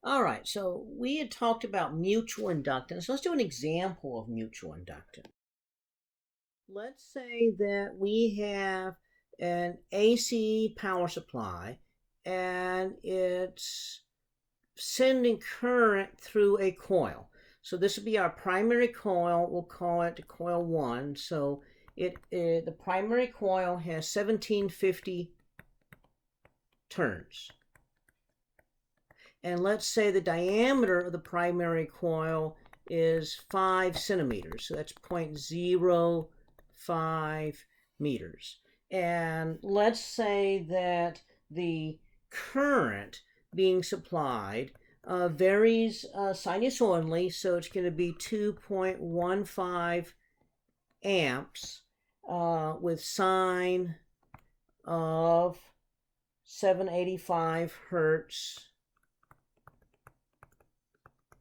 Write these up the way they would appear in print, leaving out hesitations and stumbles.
All right, so we had talked about mutual inductance. Let's do an example of mutual inductance. Let's say that we have an AC power supply and it's sending current through a coil. So this would be our primary coil. We'll call it coil 1. So the primary coil has 1750 turns. And let's say the diameter of the primary coil is 5 centimeters. So that's 0.05 meters. And let's say that the current being supplied varies sinusoidally, so it's going to be 2.15 amps with sine of 785 hertz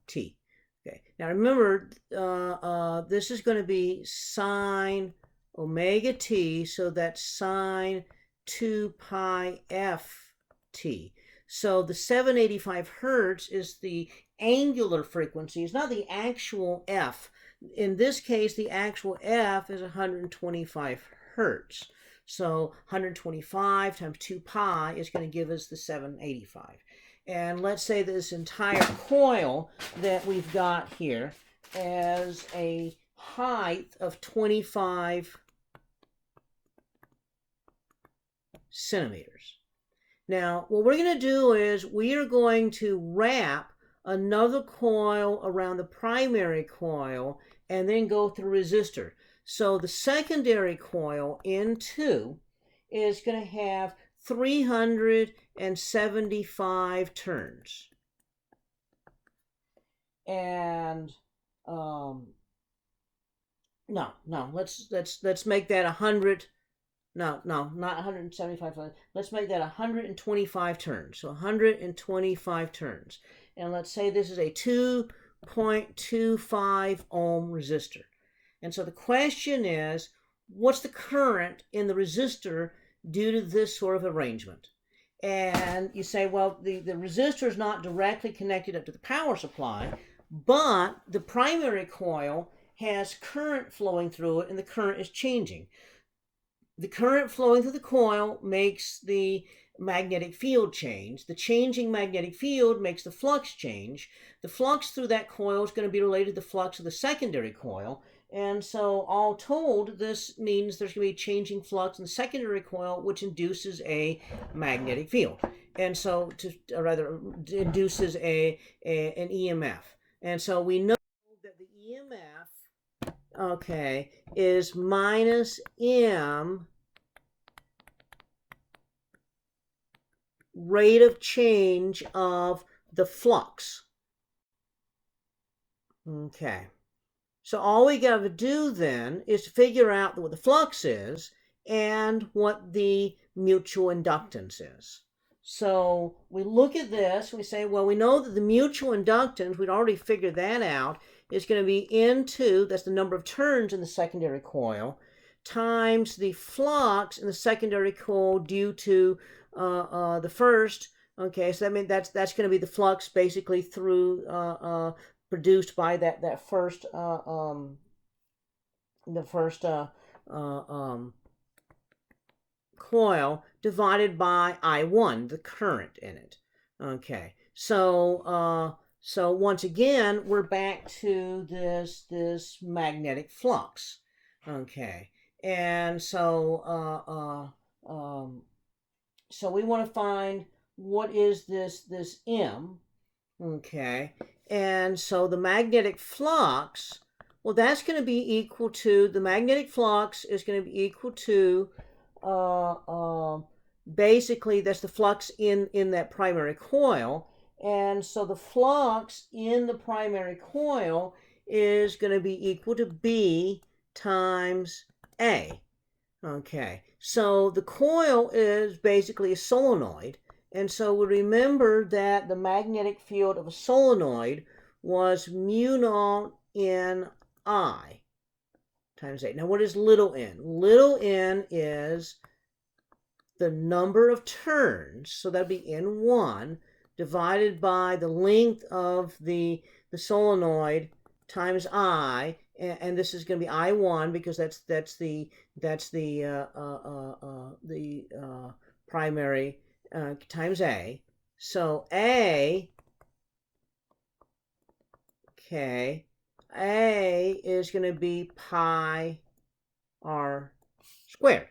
t. Okay. Now remember, this is going to be sine omega t, so that's sine 2 pi f t. So the 785 hertz is the angular frequency. It's not the actual f. In this case, the actual f is 125 hertz. So 125 times 2 pi is going to give us the 785. And let's say this entire coil that we've got here has a height of 25 centimeters. Now, what we're going to do is we are going to wrap another coil around the primary coil and then go through resistor. So the secondary coil, N2, is going to have 375 turns. And let's make that 100. No, not 175. Let's make that 125 turns. So 125 turns. And let's say this is a 2.25 ohm resistor. And so the question is, what's the current in the resistor due to this sort of arrangement? And you say, well, the resistor is not directly connected up to the power supply, but the primary coil has current flowing through it, and the current is changing. The current flowing through the coil makes the magnetic field change. The changing magnetic field makes the flux change. The flux through that coil is going to be related to the flux of the secondary coil. And so all told, this means there's going to be changing flux in the secondary coil, which induces a magnetic field. And so, induces an EMF. And so we know that the EMF, okay, is minus m rate of change of the flux. Okay. So all we got to do then is figure out what the flux is and what the mutual inductance is. So we look at this, we say, well, we know that the mutual inductance, we'd already figured that out, is going to be N2, that's the number of turns in the secondary coil, times the flux in the secondary coil due to the first. Okay, so that means that's going to be the flux basically through produced by that first coil divided by I1, the current in it. Okay, so once again we're back to this magnetic flux. Okay, and so we want to find what is this M. Okay, and so the magnetic flux, well, that's going to be equal to, the magnetic flux is going to be equal to, basically that's the flux in that primary coil. And so the flux in the primary coil is going to be equal to B times A. Okay, so the coil is basically a solenoid. And so we remember that the magnetic field of a solenoid was mu naught n I times A. Now what is little n? Little n is the number of turns, so that'd be N1, divided by the length of the solenoid times I, and this is going to be I1 because that's the primary times A. So A, okay, A is going to be pi r squared.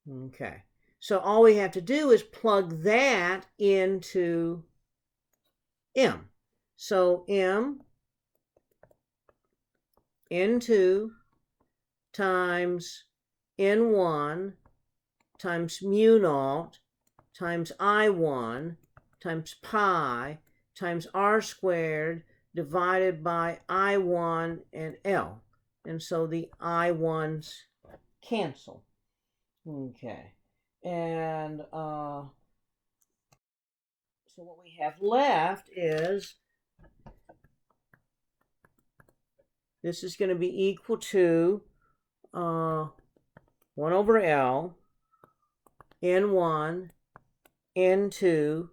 Okay, so all we have to do is plug that into M. So M N2 times N1 times mu naught times I1 times pi times r squared divided by I1 and L. And so the I1s cancel. Okay. And so what we have left is this is going to be equal to 1 over L, N1, N2,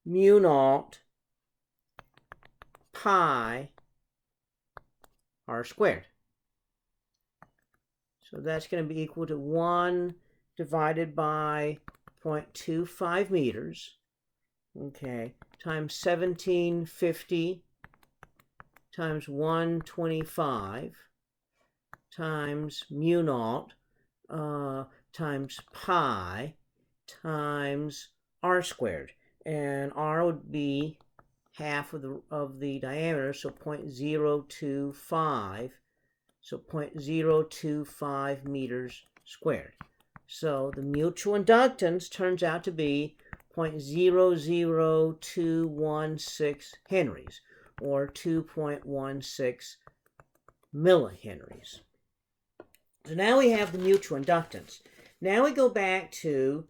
mu naught, pi, r squared. So that's going to be equal to 1 divided by 0.25 meters, okay, times 1750 times 125 times mu naught times pi times r squared, and r would be half of the diameter, so 0.025, so 0.025 meters squared. So the mutual inductance turns out to be 0.00216 henries, or 2.16 millihenries. So now we have the mutual inductance. Now we go back to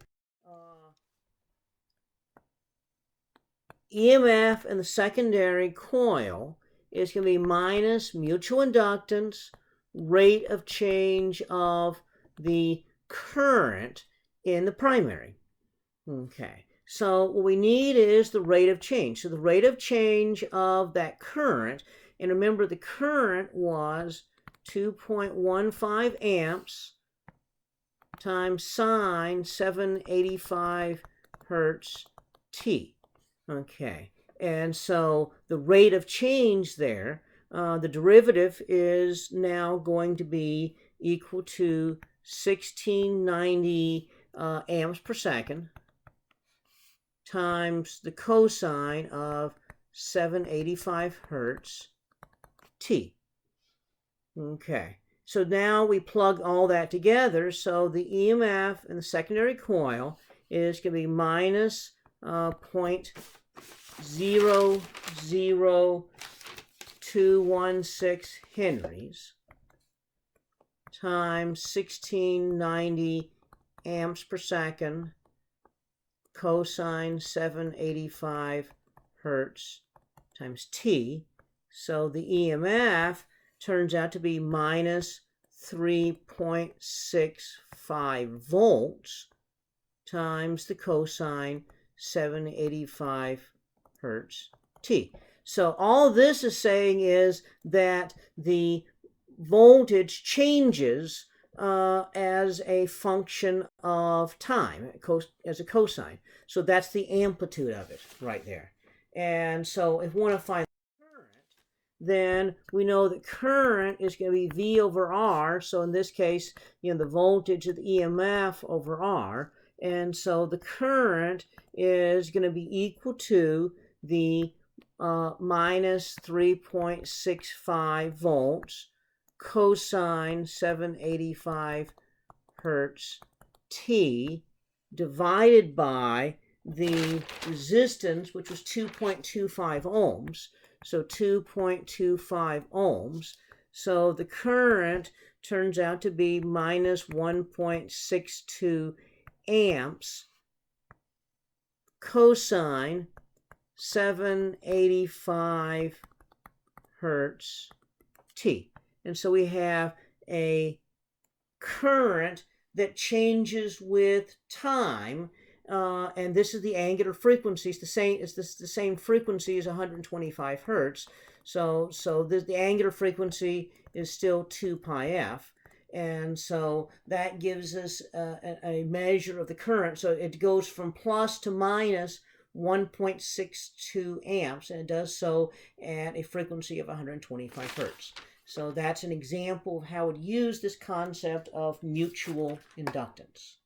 EMF in the secondary coil is going to be minus mutual inductance, rate of change of the current in the primary. Okay, so what we need is the rate of change. So the rate of change of that current, and remember the current was 2.15 amps times sine 785 hertz t. Okay, and so the rate of change there, the derivative is now going to be equal to 1690 amps per second times the cosine of 785 hertz t. Okay, so now we plug all that together. So the EMF in the secondary coil is going to be minus 0.00216 henries times 1690 amps per second cosine 785 hertz times t. So the EMF turns out to be minus 3.65 volts times the cosine 785 hertz t. So all this is saying is that the voltage changes as a function of time, as a cosine. So that's the amplitude of it right there. And so if we want to find current, then we know that current is going to be V over R. So in this case, the voltage of the EMF over R. And so the current is going to be equal to the minus 3.65 volts cosine 785 hertz t divided by the resistance, which was 2.25 ohms. So 2.25 ohms. So the current turns out to be minus 1.62 amps cosine 785 hertz t. And so we have a current that changes with time, and this is the angular frequency. It's the same frequency as 125 hertz. So the angular frequency is still 2 pi f. And so that gives us a measure of the current. So it goes from plus to minus 1.62 amps, and it does so at a frequency of 125 hertz. So that's an example of how it used this concept of mutual inductance.